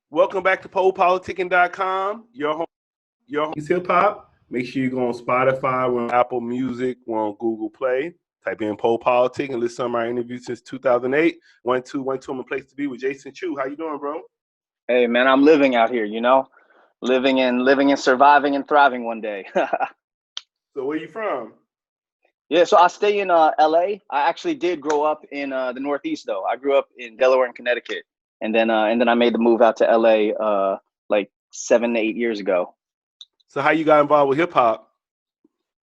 Welcome back to PoPolitickin.com. Your home is hip hop. Make sure you go on Spotify, we're on Apple Music, we're on Google Play. Type in PoPolitickin and listen to some of our interviews since 2008. 1-2-1-2, I'm a place to be with Jason Chu. How you doing, bro? Hey man, I'm living out here, living and surviving and thriving one day. So where you from? Yeah, so I stay in LA. I actually did grow up in the Northeast though. I grew up in Delaware and Connecticut, and then I made the move out to LA like 7 to 8 years ago. So how you got involved with hip hop?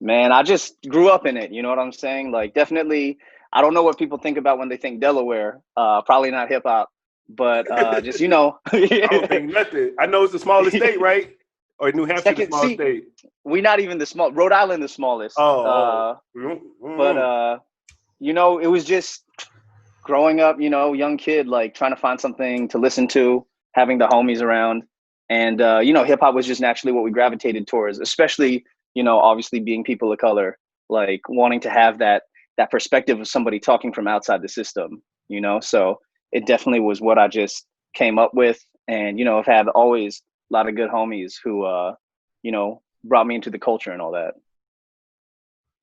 Man, I just grew up in it, you know what I'm saying? Like definitely, I don't know what people think about when they think Delaware. Probably not hip hop, but just I don't think nothing. I know it's the smallest state, right? Or New Hampshire, the smallest state. We not even the small. Rhode Island, the smallest. But it was just growing up. Young kid, like trying to find something to listen to, having the homies around, and hip hop was just naturally what we gravitated towards. Especially, obviously being people of color, like wanting to have that perspective of somebody talking from outside the system. So it definitely was what I just came up with, and I've had always a lot of good homies who brought me into the culture and all that.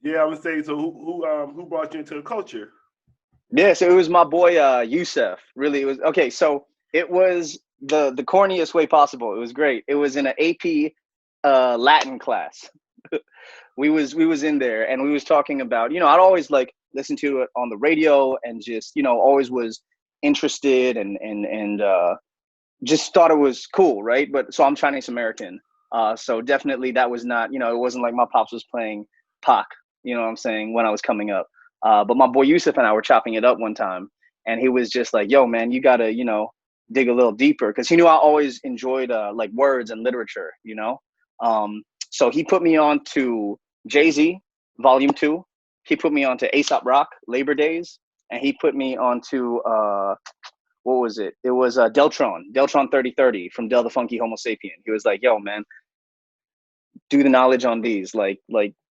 Yeah, I would say so. Who brought you into the culture? Yeah, so it was my boy Yusef. Really, it was okay. So it was the corniest way possible. It was great. It was in an AP Latin class. we was in there and we was talking about, I'd always like listen to it on the radio and just, always was interested and just thought it was cool, right? But so I'm Chinese American. So definitely that was not, it wasn't like my pops was playing Pac, you know what I'm saying, when I was coming up. But my boy Yusuf and I were chopping it up one time and he was just like, yo, man, you gotta, dig a little deeper. Cause he knew I always enjoyed like words and literature, So he put me on to Jay-Z, Volume 2. He put me on to A$AP Rock, Labor Days. And he put me on to, what was it? It was Deltron 3030 from Del the Funky Homo Sapien. He was like, yo, man, do the knowledge on these, like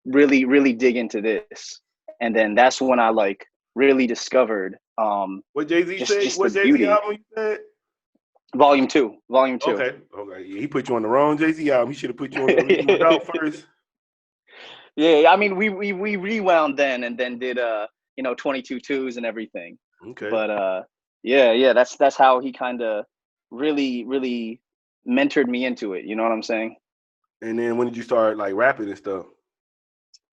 really, really dig into this. And then that's when I like really discovered what Jay-Z said. Just what the Jay-Z beauty. album you said? Volume 2. Okay. Yeah, he put you on the wrong Jay-Z album. He should have put you on the original Dogg first. Yeah, I mean, we rewound then and then did 22 twos and everything. Okay. But yeah, that's how he kind of really, really mentored me into it. You know what I'm saying? And then when did you start like rapping and stuff?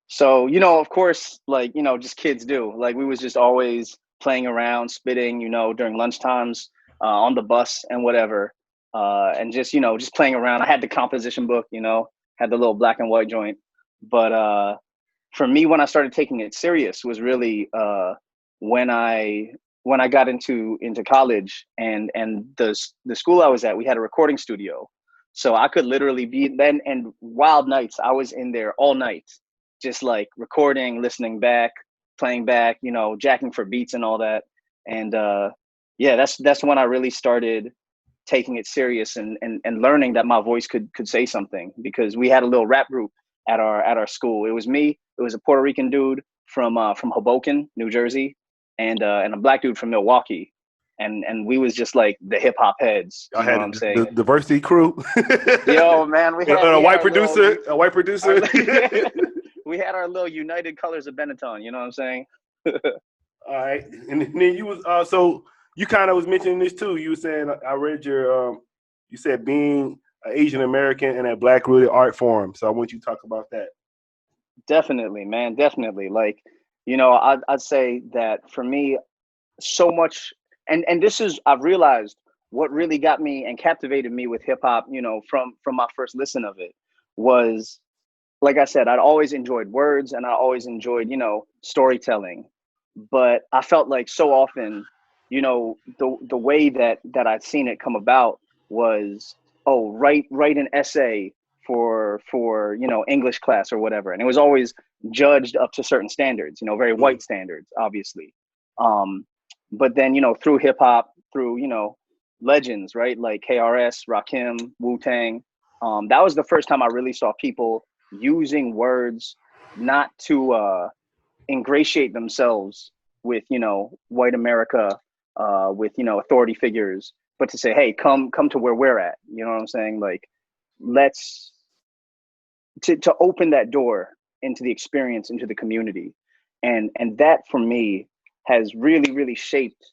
So, of course, like, just kids do. Like we was just always playing around, spitting, during lunchtimes, on the bus and whatever. And just, just playing around. I had the composition book, had the little black and white joint. But for me, when I started taking it serious was really when I got into college and the school I was at, we had a recording studio. So I could literally be then, and wild nights, I was in there all night, just like recording, listening back, playing back, jacking for beats and all that. And yeah, that's when I really started taking it serious and learning that my voice could say something, because we had a little rap group at our school. It was me, it was a Puerto Rican dude from Hoboken, New Jersey, and a black dude from Milwaukee. And we was just like the hip hop heads. You know what I'm saying? The diversity crew. Yo, man, we had a white producer. We had our little United Colors of Benetton. You know what I'm saying? All right, and then you was so you kind of was mentioning this too. You were saying, I read your you said being an Asian American and a Black rooted art form. So I want you to talk about that. Definitely, man. Definitely. Like, I'd say that for me, so much, and this is, I've realized what really got me and captivated me with hip hop, from my first listen of it was, like I said, I'd always enjoyed words and I always enjoyed, storytelling. But I felt like so often, the way that I'd seen it come about was, oh, write an essay for English class or whatever, and it was always judged up to certain standards, very white standards, obviously. But then through hip hop, through legends, right, like KRS, Rakim, Wu-Tang, that was the first time I really saw people using words not to ingratiate themselves with white America, with authority figures, but to say, hey, come to where we're at. You know what I'm saying? Like, let's to open that door into the experience, into the community. And that for me has really, really shaped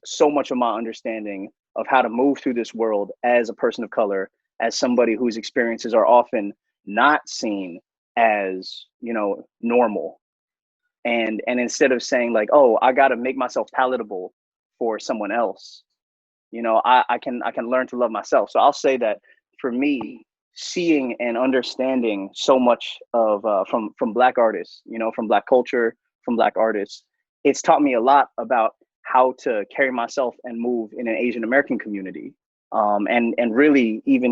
so much of my understanding of how to move through this world as a person of color, as somebody whose experiences are often not seen as, normal. And instead of saying like, oh, I got to make myself palatable for someone else, I can learn to love myself. So I'll say that for me, seeing and understanding so much of from Black artists, from Black culture, from Black artists, it's taught me a lot about how to carry myself and move in an Asian American community, and really even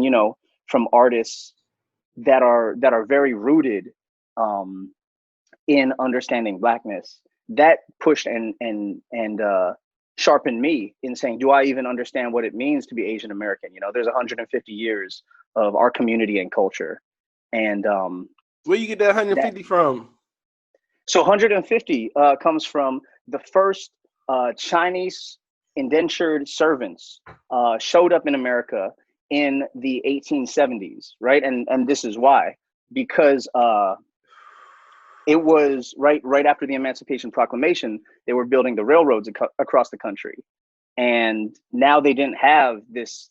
from artists that are very rooted in understanding Blackness. That pushed and sharpened me in saying, do I even understand what it means to be Asian American? There's 150 years of our community and culture, and where you get that 150 from? So 150 comes from the first Chinese indentured servants showed up in America in the 1870s, right? And this is why, because it was right after the Emancipation Proclamation, they were building the railroads across the country, and now they didn't have this,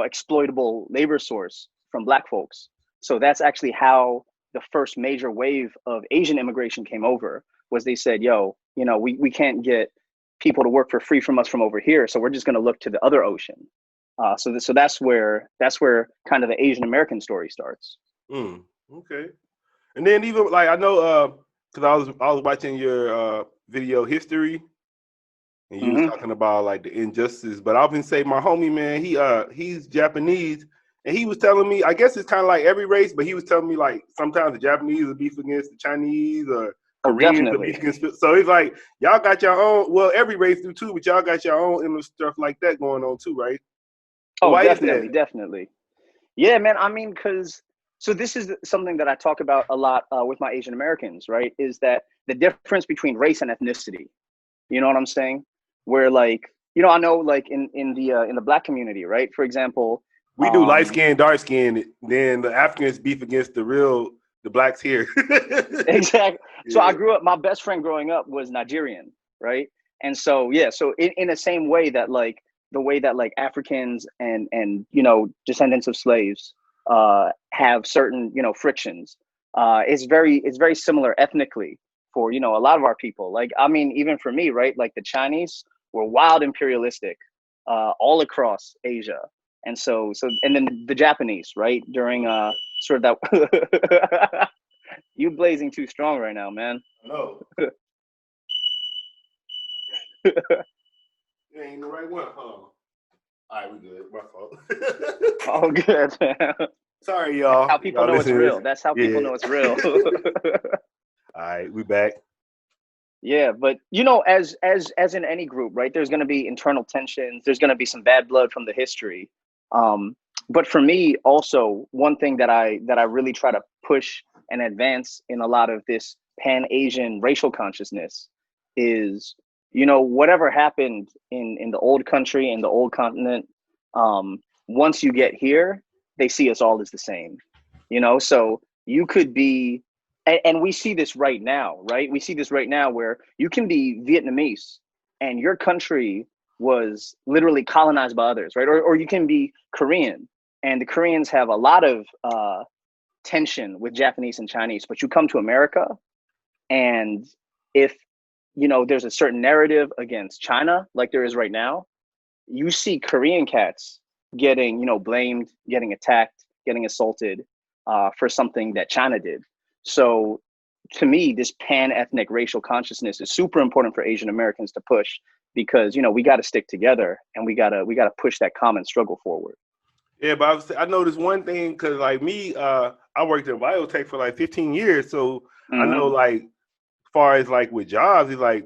exploitable labor source from Black folks. So that's actually how the first major wave of Asian immigration came over. Was they said, yo, we can't get people to work for free from us from over here, so we're just going to look to the other ocean. So that's where kind of the Asian American story starts. Okay. And then even like I know because I was watching your video history, and you was talking about like the injustice. But I'll even say my homie, man, he's Japanese, and he was telling me, I guess it's kind of like every race, but he was telling me like sometimes the Japanese will beef against the Chinese, or Koreans will beef against. So it's like y'all got your own. Well, every race do too, but y'all got your own and stuff like that going on too, right? Oh, why definitely. Yeah, man. I mean, so this is something that I talk about a lot with my Asian Americans, right? Is that the difference between race and ethnicity? You know what I'm saying? Where like, I know like in the Black community, right? For example, we do light skin, dark skin. Then the Africans beef against the Blacks here. Exactly. Yeah. So I grew up. My best friend growing up was Nigerian, right? And so so in the same way that like the way that like Africans and descendants of slaves have certain frictions, it's very similar ethnically for a lot of our people. Like, I mean, even for me, right? Like the Chinese were wild imperialistic all across Asia, and so and then the Japanese, right, during sort of that. You blazing too strong right now, man. No. You ain't the right one, huh? All right, we good. My fault. Oh, good, man. Sorry, y'all. That's how people know it's real. That's how people know it's real. All right, we back. Yeah, but as in any group, right? There's going to be internal tensions. There's going to be some bad blood from the history. But for me, also one thing that I really try to push and advance in a lot of this Pan-Asian racial consciousness is, whatever happened in the old country, in the old continent, once you get here, they see us all as the same, so you could be, and we see this right now, right? We see this right now where you can be Vietnamese and your country was literally colonized by others, right? Or you can be Korean and the Koreans have a lot of tension with Japanese and Chinese, but you come to America and if, there's a certain narrative against China, like there is right now, you see Korean cats getting, blamed, getting attacked, getting assaulted for something that China did. So to me, this pan-ethnic racial consciousness is super important for Asian Americans to push because, we got to stick together and we got to push that common struggle forward. Yeah, but I noticed one thing because like me, I worked in biotech for like 15 years. So I know like as far as like with jobs, it's like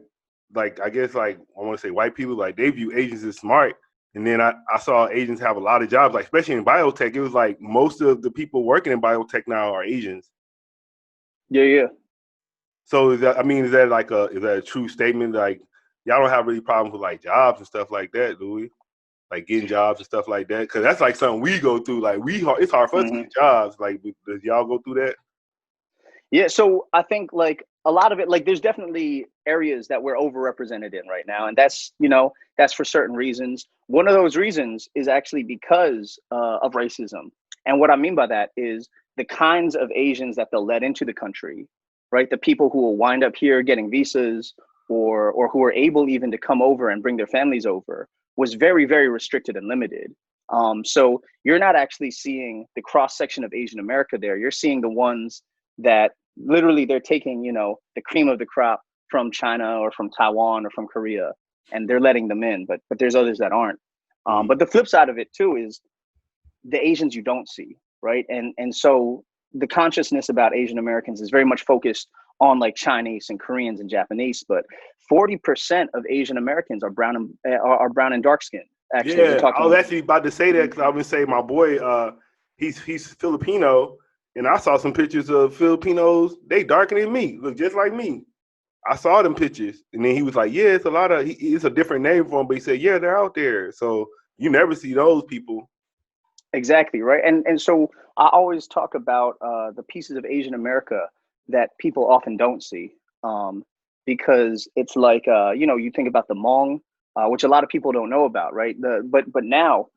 I guess like I want to say white people, like they view Asians as smart. And then I saw Asians have a lot of jobs, like especially in biotech. It was like most of the people working in biotech now are Asians. Yeah. So is that like is that a true statement? Like y'all don't have really problems with like jobs and stuff like that, do we? like getting jobs and stuff like that? Because that's like something we go through. Like it's hard for us to get jobs. Like, does y'all go through that? Yeah, so I think like a lot of it, like there's definitely areas that we're overrepresented in right now. And that's, that's for certain reasons. One of those reasons is actually because of racism. And what I mean by that is the kinds of Asians that they'll let into the country, right? The people who will wind up here getting visas or who are able even to come over and bring their families over was very, very restricted and limited. So you're not actually seeing the cross section of Asian America there. You're seeing the ones that literally they're taking, the cream of the crop from China or from Taiwan or from Korea, and they're letting them in, but there's others that aren't. But the flip side of it too is the Asians you don't see, right? And so the consciousness about Asian Americans is very much focused on like Chinese and Koreans and Japanese, but 40% of Asian Americans are brown and dark skinned. Actually, yeah, I was actually about to say that because I would say my boy, he's Filipino. And I saw some pictures of Filipinos. They darker than me, look just like me. I saw them pictures, and then he was like, "Yeah, it's a lot of. It's a different name for them." But he said, "Yeah, they're out there." So you never see those people. Exactly, right. And so I always talk about the pieces of Asian America that people often don't see, because it's like you think about the Hmong, which a lot of people don't know about, right? But now.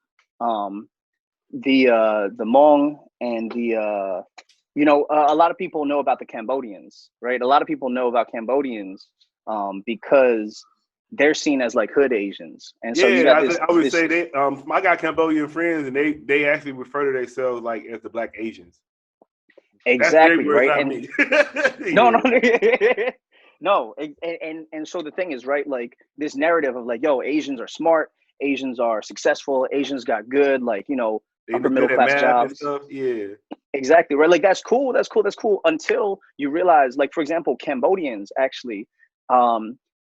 The Hmong and a lot of people know about the Cambodians, right? A lot of people know about Cambodians because they're seen as like hood Asians, and so you got I would say they. I got Cambodian friends, and they actually refer to themselves like as the Black Asians. Exactly, right? And no, no, and so the thing is, right? Like this narrative of like, yo, Asians are smart, Asians are successful, Asians got good, like upper middle class jobs. Stuff. Yeah, exactly, right. Like that's cool. Until you realize, like for example, Cambodians actually,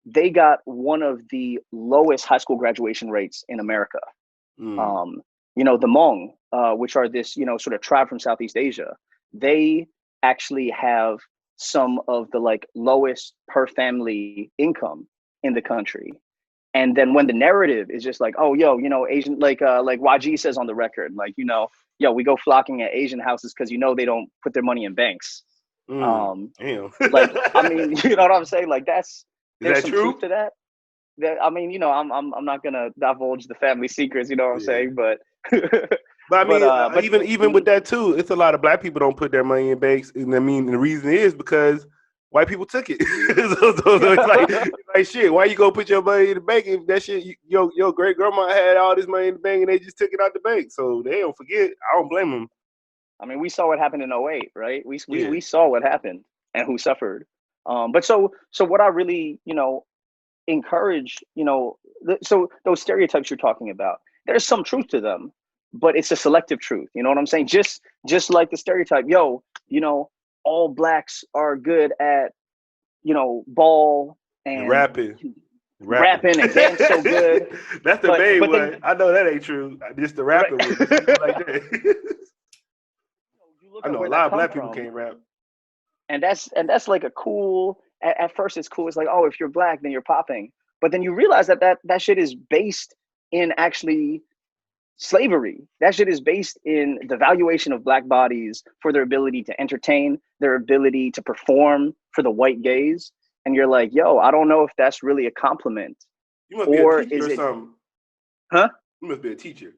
they got one of the lowest high school graduation rates in America. The Hmong, which are this sort of tribe from Southeast Asia, they actually have some of the like lowest per family income in the country. And then when the narrative is just like, oh, yo, Asian, like YG says on the record, like, yo, we go flocking at Asian houses because, they don't put their money in banks. Damn. Like, I mean, you know what I'm saying? Like, there's some true? truth to that. I mean, I'm not gonna divulge the family secrets, you know what I'm saying? But but I mean, even with that too, it's a lot of Black people don't put their money in banks, and I mean, the reason is because white people took it. so it's like shit. Why you go put your money in the bank if that shit your great grandma had all this money in the bank and they just took it out the bank? So they don't forget. I don't blame them. I mean, we saw what happened in 08, right? We saw what happened and who suffered. But so what I really encourage, so those stereotypes you're talking about, there's some truth to them, but it's a selective truth. You know what I'm saying? Just like the stereotype, yo, all Blacks are good at, ball and rapping and dance so good. That's the main one. I know that ain't true. Just the rapping right. Like that. I know a lot of Black people can't rap. And that's like a cool, at first it's cool. It's like, oh, if you're Black, then you're popping. But then you realize that shit is based in actually slavery. That shit is based in the valuation of Black bodies for their ability to entertain, their ability to perform for the white gaze. And you're like, yo, I don't know if that's really a compliment. You must be a teacher or something. Huh? You must be a teacher.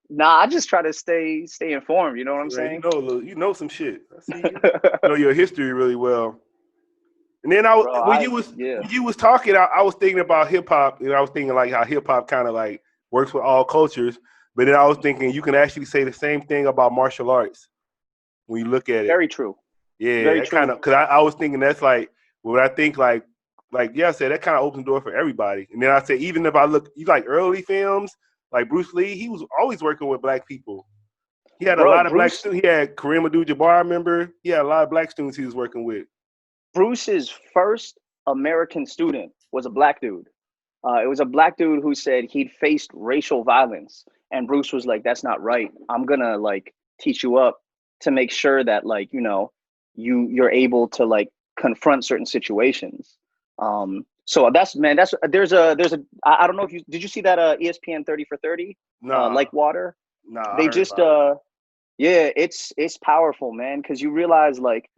Nah, I just try to stay informed. You know what I'm saying? You know some shit. I see you know your history really well. And then when you was talking, I was thinking about hip hop, and I was thinking like how hip hop kind of like works with all cultures. But then I was thinking you can actually say the same thing about martial arts when you look at it. Very true. Yeah, very true. Kind of, because I was thinking that's like what I think like I said, that kind of opens the door for everybody. And then I say even if I look, you like early films like Bruce Lee, he was always working with Black people. He had a lot of Black students. He had Kareem Abdul-Jabbar, I remember. He had a lot of Black students he was working with. Bruce's first American student was a Black dude. It was a Black dude who said he'd faced racial violence. And Bruce was like, that's not right. I'm going to like teach you up to make sure that like, you're able to like confront certain situations. So I don't know if did you see that ESPN 30 for 30 Nah, like water? nah, I They heard just about it. yeah, it's powerful, man, because you realize like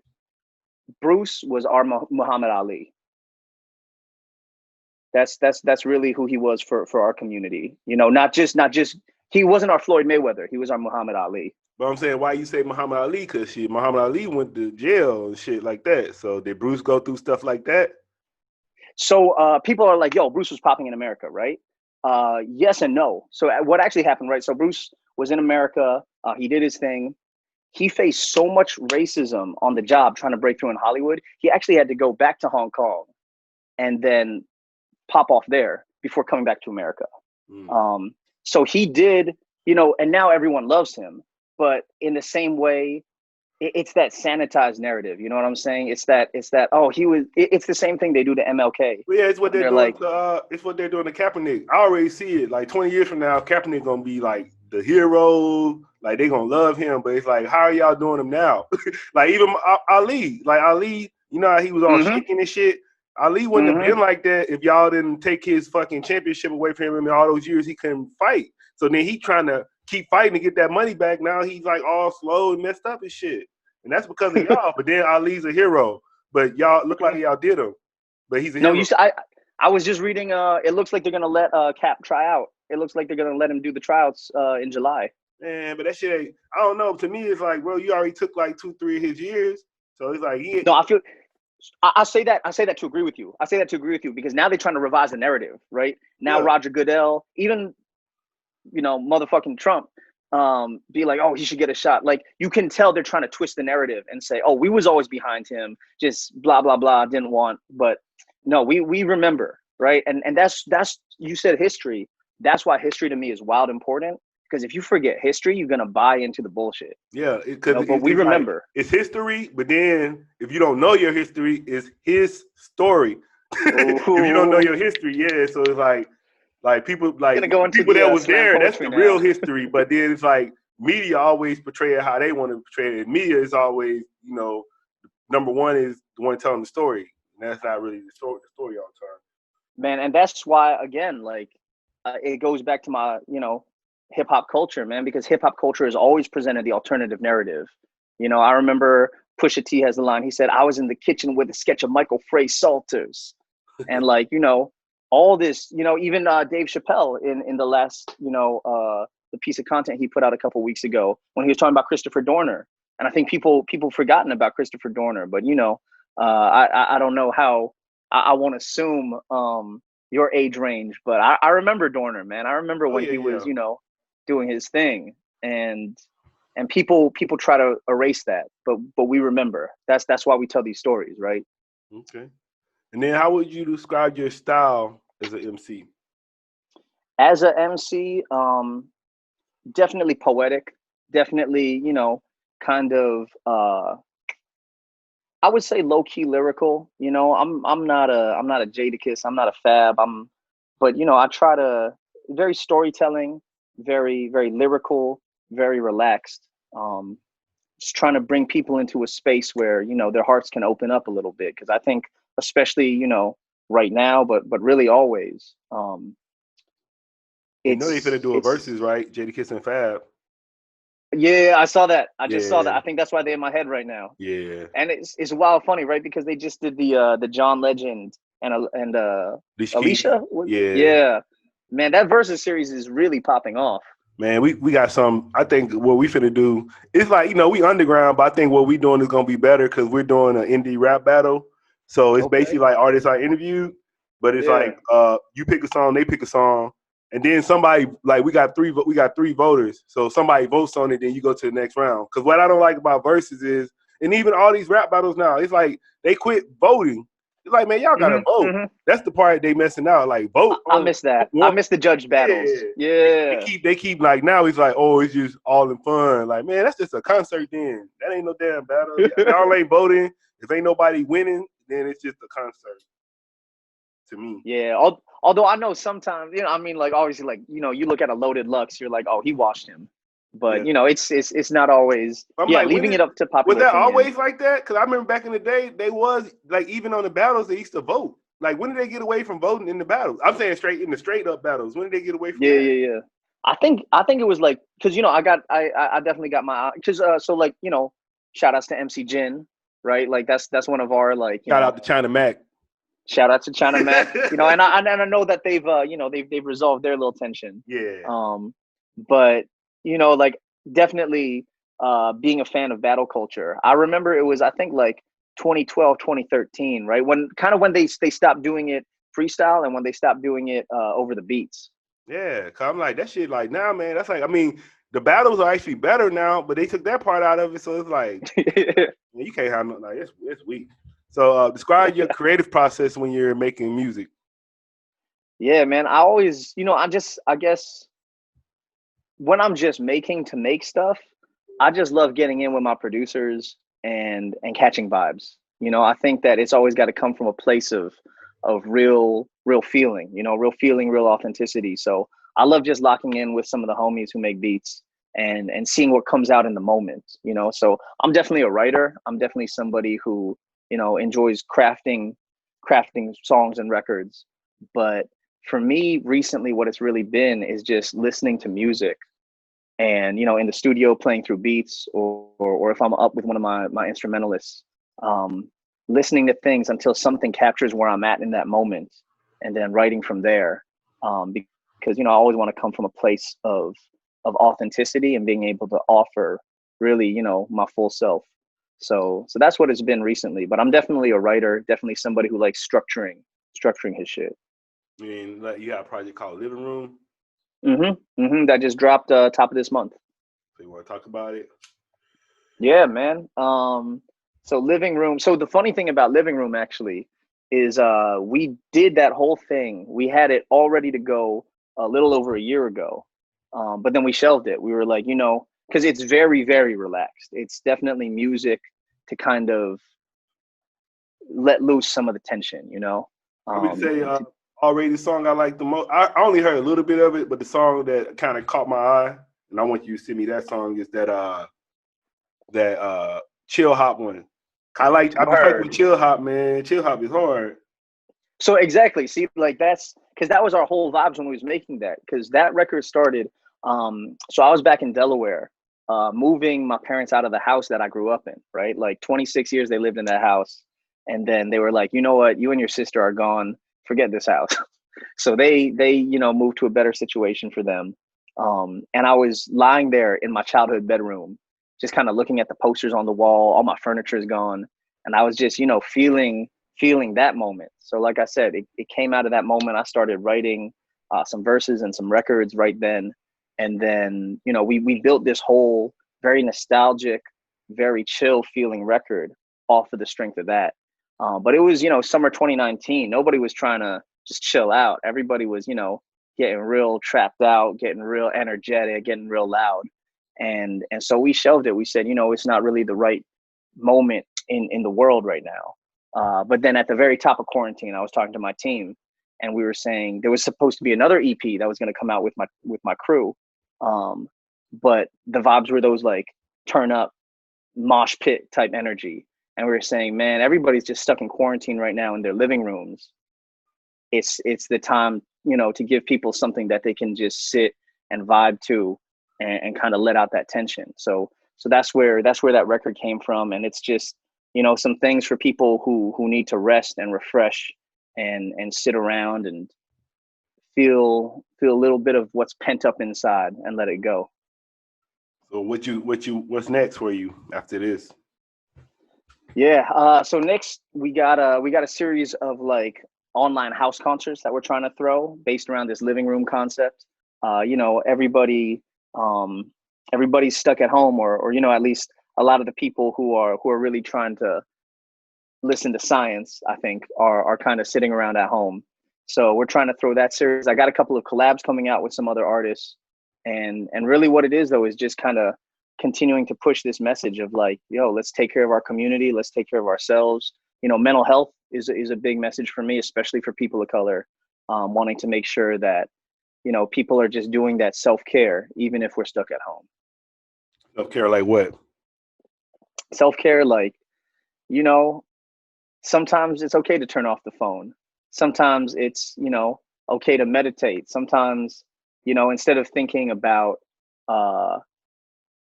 Bruce was our Muhammad Ali. That's really who he was for our community. You know, not just he wasn't our Floyd Mayweather. He was our Muhammad Ali. But I'm saying, why you say Muhammad Ali? Because Muhammad Ali went to jail and shit like that. So did Bruce go through stuff like that? So people are like, yo, Bruce was popping in America, right? Yes and no. So what actually happened, right? So Bruce was in America. He did his thing. He faced so much racism on the job trying to break through in Hollywood. He actually had to go back to Hong Kong and then pop off there before coming back to America. So he did, you know, and now everyone loves him. But in the same way, it's that sanitized narrative. You know what I'm saying? It's that, oh, it's the same thing they do to MLK. Well, yeah, it's what they're doing. Like, It's what they're doing to Kaepernick. I already see it. Like 20 years from now, Kaepernick gonna be like the hero. Like they gonna love him. But it's like, how are y'all doing him now? Like even Ali. Like Ali, you know how he was all shaking and shit. Ali wouldn't have been like that if y'all didn't take his fucking championship away from him in all those years he couldn't fight. So then he trying to keep fighting to get that money back. Now he's like all slow and messed up and shit. And that's because of y'all. But then Ali's a hero. But y'all look like y'all did him. But he's a hero. No, I was just reading. It looks like they're gonna let Cap try out. It looks like they're gonna let him do the tryouts in July. Man, but that shit ain't. I don't know. To me, it's like, bro, you already took like 2-3 of his years. So it's like No, I feel. I say that to agree with you. I say that to agree with you because now they're trying to revise the narrative, right? Now Roger Goodell, even motherfucking Trump, be like, oh, he should get a shot. Like you can tell they're trying to twist the narrative and say, oh, we was always behind him, just blah blah blah, didn't want. But no, we remember, right? And that's you said history. That's why history to me is wild important. Because if you forget history, you're gonna buy into the bullshit. Yeah, but we remember. Like, it's history, but then if you don't know your history, it's his story. If you don't know your history, so it's like people like people that was there. That's the real history. But then it's like media always portray it how they want to portray it. And media is always, number one is the one telling the story, and that's not really the story all the time. Man, and that's why again, like it goes back to my hip hop culture, man, because hip hop culture has always presented the alternative narrative. I remember Pusha T has the line. He said, "I was in the kitchen with a sketch of Michael Frey Salters," and like all this, even Dave Chappelle in the last the piece of content he put out a couple weeks ago when he was talking about Christopher Dorner, and I think people forgotten about Christopher Dorner, but I don't know how I won't assume your age range, but I remember Dorner, man. I remember when he was doing his thing, and people try to erase that, but we remember. That's why we tell these stories, right? Okay. And then how would you describe your style as an MC? As an MC, definitely poetic, definitely kind of I would say low key lyrical. I'm not a Jadakiss, I'm not a Fab, but I try to very storytelling, very, very lyrical, very relaxed. Just trying to bring people into a space where, their hearts can open up a little bit. Cause I think especially, right now, but really always, they finna do a versus, right? Jadakiss and Fab. Yeah, I saw that. I just saw that. I think that's why they're in my head right now. Yeah. And it's wild funny, right? Because they just did the John Legend and Alicia. Yeah. Man, that versus series is really popping off. Man, we got some. I think what we finna do, it's like, we underground, but I think what we doing is gonna be better because we're doing an indie rap battle. So it's basically like artists I interviewed, but it's like you pick a song, they pick a song, and then somebody, like we got three voters. So somebody votes on it, then you go to the next round. Because what I don't like about versus is, and even all these rap battles now, it's like they quit voting. It's like, man, y'all gotta vote. That's the part they messing out. Like vote. I miss that. I miss the judge battles. Yeah. They keep like, now it's like, oh, it's just all in fun. Like, man, that's just a concert then. That ain't no damn battle. Y'all ain't voting. If ain't nobody winning, then it's just a concert. To me. Yeah. Although I know sometimes, like obviously, like, you look at a Loaded Lux, you're like, oh, he washed him. But it's not always. Leaving it up to popular. Was that always like that? Because I remember back in the day, they was like, even on the battles, they used to vote. Like, when did they get away from voting in the battles? I'm saying in the straight up battles. When did they get away from that? Yeah. I think it was like, because I definitely got my, because so like, shout outs to MC Jin, right? Like that's one of our, like, Shout out to China Mac. Shout out to China Mac. And I know that they've they've resolved their little tension. Yeah. But like, definitely being a fan of battle culture. I remember it was, I think, like 2012, 2013, right? When they stopped doing it freestyle, and when they stopped doing it over the beats. Yeah, cause I'm like, that shit, like, now, man, that's like, I mean, the battles are actually better now, but they took that part out of it, so it's like, man, you can't have no, like, it's weak. So describe your creative process when you're making music. Yeah, man. I always, I guess when I'm just making to make stuff, I just love getting in with my producers and catching vibes. I think that it's always got to come from a place of real feeling, real feeling, real authenticity. So I love just locking in with some of the homies who make beats and seeing what comes out in the moment, So I'm definitely a writer. I'm definitely somebody who, enjoys crafting songs and records. But for me, recently, what it's really been is just listening to music and, in the studio playing through beats, or if I'm up with one of my instrumentalists, listening to things until something captures where I'm at in that moment, and then writing from there. Because, I always want to come from a place of authenticity and being able to offer really, my full self. So that's what it's been recently. But I'm definitely a writer, definitely somebody who likes structuring his shit. I mean, like, you got a project called Living Room. That just dropped top of this month. So you want to talk about it? Yeah, man. So Living Room. So the funny thing about Living Room actually is we did that whole thing. We had it all ready to go a little over a year ago. But then we shelved it. We were like, because it's very, very relaxed. It's definitely music to kind of let loose some of the tension, I would say already the song I like the most. I only heard a little bit of it, but the song that kind of caught my eye, and I want you to send me that song, is that Chill Hop one. I've been fucking with Chill Hop, man. Chill Hop is hard. So exactly. See, like, that's because that was our whole vibes when we was making that, because that record started. So I was back in Delaware, moving my parents out of the house that I grew up in, right? Like 26 years they lived in that house. And then they were like, you know what, you and your sister are gone. Forget this house. So they moved to a better situation for them. And I was lying there in my childhood bedroom, just kind of looking at the posters on the wall. All my furniture is gone. And I was just, feeling that moment. So like I said, it came out of that moment. I started writing some verses and some records right then. And then, we built this whole very nostalgic, very chill feeling record off of the strength of that. But it was, summer 2019. Nobody was trying to just chill out. Everybody was, getting real trapped out, getting real energetic, getting real loud. And so we shelved it. We said, it's not really the right moment in the world right now. But then at the very top of quarantine, I was talking to my team, and we were saying there was supposed to be another EP that was going to come out with my crew. But the vibes were those like turn up mosh pit type energy. And we were saying, man, everybody's just stuck in quarantine right now in their living rooms. It's the time, to give people something that they can just sit and vibe to and kind of let out that tension. So that's where that record came from. And it's just, some things for people who need to rest and refresh and sit around and feel a little bit of what's pent up inside and let it go. So what's next for you after this? Yeah. So next we got a series of like online house concerts that we're trying to throw based around this living room concept. Everybody's stuck at home, or at least a lot of the people who are really trying to listen to science, I think, are kind of sitting around at home. So we're trying to throw that series. I got a couple of collabs coming out with some other artists, and really what it is though is just kind of continuing to push this message of like, yo, let's take care of our community, let's take care of ourselves. Mental health is a big message for me, especially for people of color, wanting to make sure that people are just doing that self-care even if we're stuck at home. Self-care like what? Self-care like, sometimes it's okay to turn off the phone. Sometimes it's, okay to meditate. Sometimes, instead of thinking about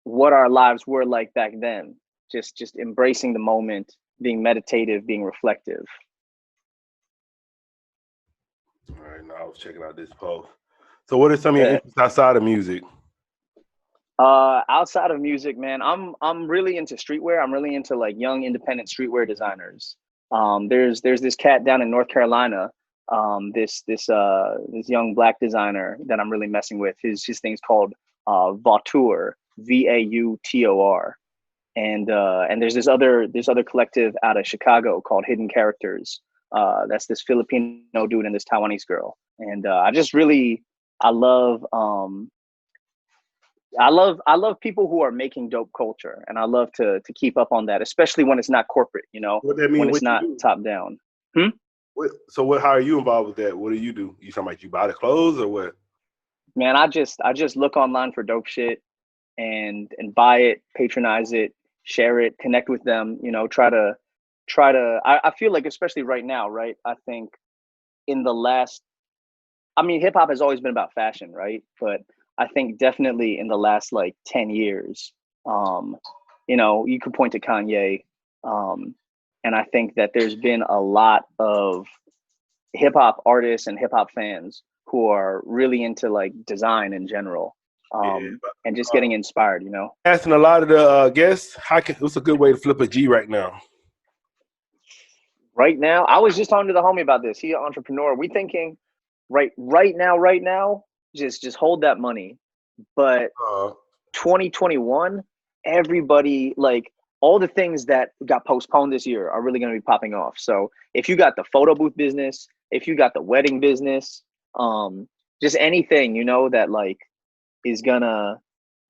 what our lives were like back then, just embracing the moment, being meditative, being reflective. All right, now I was checking out this post. So what are some of your interests outside of music? Outside of music, man, I'm really into streetwear. I'm really into like young independent streetwear designers. There's this cat down in North Carolina, this young Black designer that I'm really messing with. His thing's called Vautour, Vautor, and there's this other collective out of Chicago called Hidden Characters. That's this Filipino dude and this Taiwanese girl, and I love I love people who are making dope culture, and I love to keep up on that, especially when it's not corporate, What that mean? when it's not top down. How are you involved with that? What do? You talking about you buy the clothes or what? Man, I just look online for dope shit and buy it, patronize it, share it, connect with them, try to I feel like, especially right now, right? I think hip hop has always been about fashion, right? But I think definitely in the last like 10 years, you could point to Kanye. And I think that there's been a lot of hip hop artists and hip hop fans who are really into like design in general, and just getting inspired, Asking a lot of the guests, what's a good way to flip a G right now? Right now, I was just talking to the homie about this. He an entrepreneur. We thinking right now, just hold that money. But 2021, everybody, like, all the things that got postponed this year are really going to be popping off. So if you got the photo booth business, if you got the wedding business, just anything, that like is gonna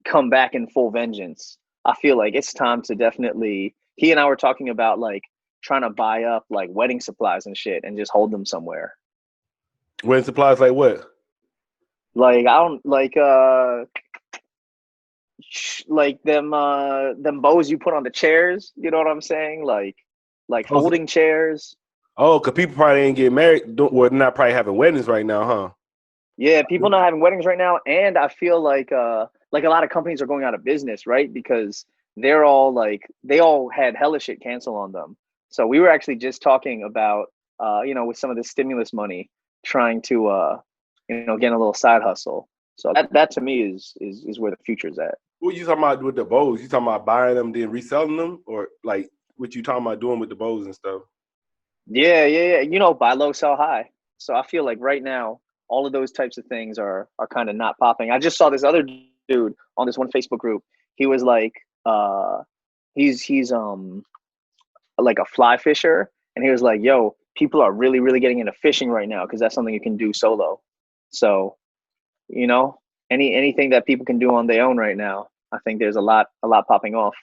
come back in full vengeance, I feel like it's time to definitely, he and I were talking about like trying to buy up like wedding supplies and shit and just hold them somewhere. Wedding supplies like what? Like, I don't like them bows you put on the chairs, you know what I'm saying? Like folding chairs. Oh, because people probably ain't getting married. Well, not probably having weddings right now, huh? Yeah, people not having weddings right now, and I feel like a lot of companies are going out of business, right? Because they all had hella shit cancel on them. So we were actually just talking about with some of the stimulus money, trying to get a little side hustle. So that to me is where the future is at. What you talking about with the bows? You talking about buying them then reselling them, or like what you talking about doing with the bows and stuff? Yeah. Buy low, sell high. So I feel like right now, all of those types of things are kind of not popping. I just saw this other dude on this one Facebook group. He was like, he's like a fly fisher, and he was like, yo, people are really, really getting into fishing right now because that's something you can do solo. So, anything that people can do on their own right now, I think there's a lot popping off.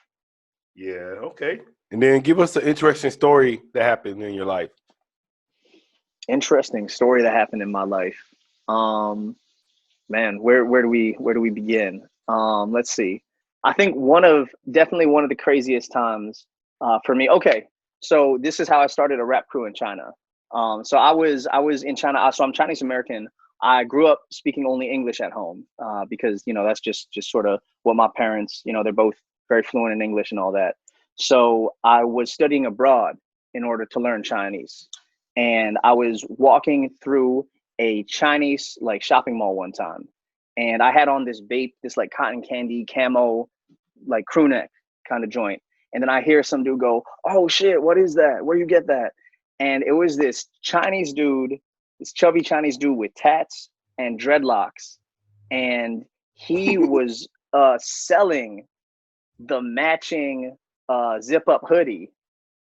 Yeah, okay. And then give us an interesting story that happened in your life. Interesting story that happened in my life. Man, where do we begin? Let's see. I think definitely one of the craziest times for me. Okay, so this is how I started a rap crew in China. So I was in China. So I'm Chinese American. I grew up speaking only English at home because that's just sort of what my parents. They're both very fluent in English and all that. So I was studying abroad in order to learn Chinese, and I was walking through a Chinese like shopping mall one time, and I had on this like cotton candy camo like crew neck kind of joint, and then I hear some dude go, "Oh shit, what is that? Where you get that?" And it was this Chinese dude, this chubby Chinese dude with tats and dreadlocks, and he was selling the matching zip up hoodie,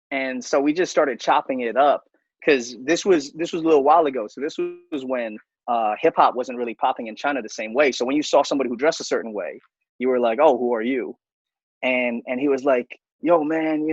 and so we just started chopping it up because this was a little while ago. So this was when hip hop wasn't really popping in China the same way. So when you saw somebody who dressed a certain way, you were like, "Oh, who are you?" And he was like, "Yo, man,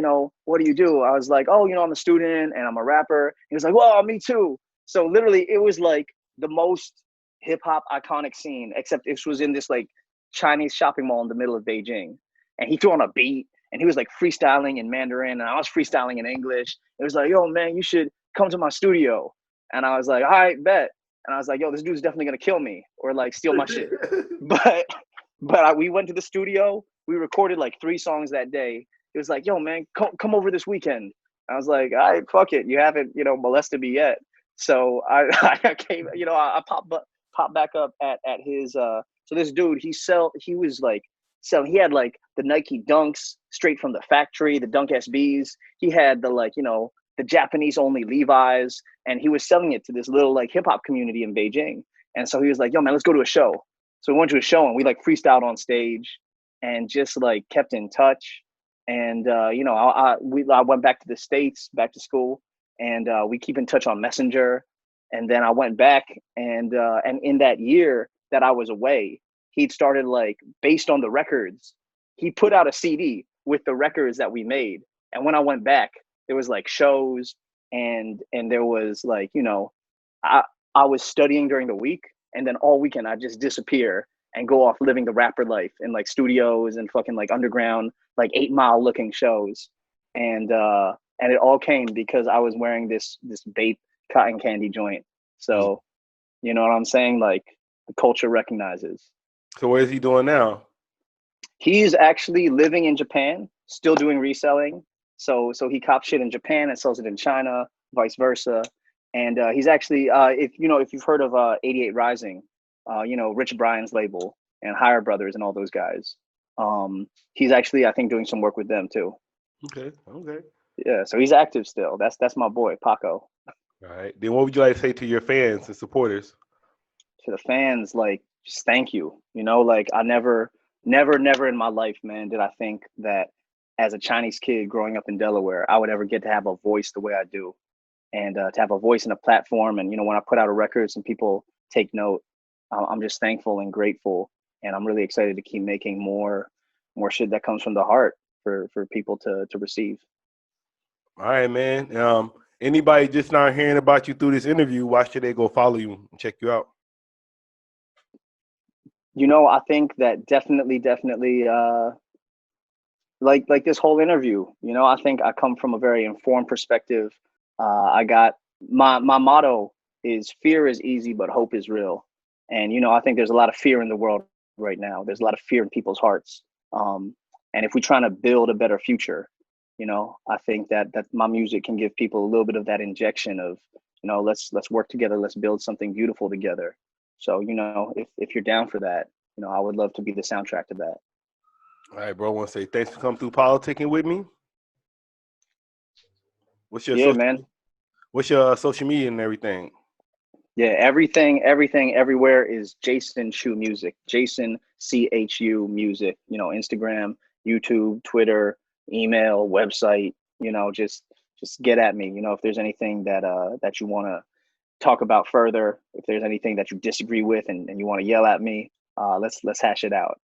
what do you do?" I was like, "Oh, I'm a student and I'm a rapper." He was like, "Well, me too." So literally, it was like the most hip hop iconic scene, except this was in this like Chinese shopping mall in the middle of Beijing, and he threw on a beat. And he was like freestyling in Mandarin, and I was freestyling in English. It was like, "Yo, man, you should come to my studio." And I was like, all right, bet. And I was like, yo, this dude's definitely gonna kill me or like steal my shit. But we went to the studio. We recorded like 3 songs that day. It was like, yo, man, come over this weekend. I was like, all right, fuck it. You haven't, molested me yet. So I came, I popped back up at his. So this dude, he was like selling. He had like the Nike Dunks straight from the factory, the Dunk SBs. He had the the Japanese only Levi's, and he was selling it to this little like hip hop community in Beijing. And so he was like, yo, man, let's go to a show. So we went to a show and we like freestyled on stage and just like kept in touch. And, I went back to the States, back to school, and we keep in touch on Messenger. And then I went back and in that year that I was away, he'd started like based on the records, he put out a CD with the records that we made. And when I went back, there was like shows and there was like, I was studying during the week, and then all weekend I just disappear and go off living the rapper life in like studios and fucking like underground, like 8 Mile looking shows. And it all came because I was wearing this Bape cotton candy joint. So, you know what I'm saying? Like the culture recognizes. So what is he doing now? He's actually living in Japan, still doing reselling. So he cops shit in Japan and sells it in China, vice versa. And he's actually, if you've heard of 88 Rising, Rich Brian's label and Higher Brothers and all those guys. He's actually, I think, doing some work with them too. Okay. Yeah, so he's active still. That's my boy, Paco. All right. Then what would you like to say to your fans and supporters? To the fans, like, just thank you. Like I never in my life, man, did I think that as a Chinese kid growing up in Delaware, I would ever get to have a voice the way I do. And to have a voice and a platform. And, when I put out a record, some people take note. I'm just thankful and grateful. And I'm really excited to keep making more shit that comes from the heart for people to receive. All right, man. Anybody just not hearing about you through this interview, why should they go follow you and check you out? I think that definitely, like this whole interview, I think I come from a very informed perspective. I got my motto is fear is easy, but hope is real. And, I think there's a lot of fear in the world right now. There's a lot of fear in people's hearts. And if we're trying to build a better future, I think that my music can give people a little bit of that injection of, let's work together. Let's build something beautiful together. So, if you're down for that, I would love to be the soundtrack to that. All right, bro. I want to say thanks for coming through Politickin with me. What's your social media and everything? Yeah, everything, everywhere is Jason Chu Music. Jason CHU Music. Instagram, YouTube, Twitter, email, website. Just get at me. If there's anything that you want to talk about further, if there's anything that you disagree with and you want to yell at me, let's hash it out.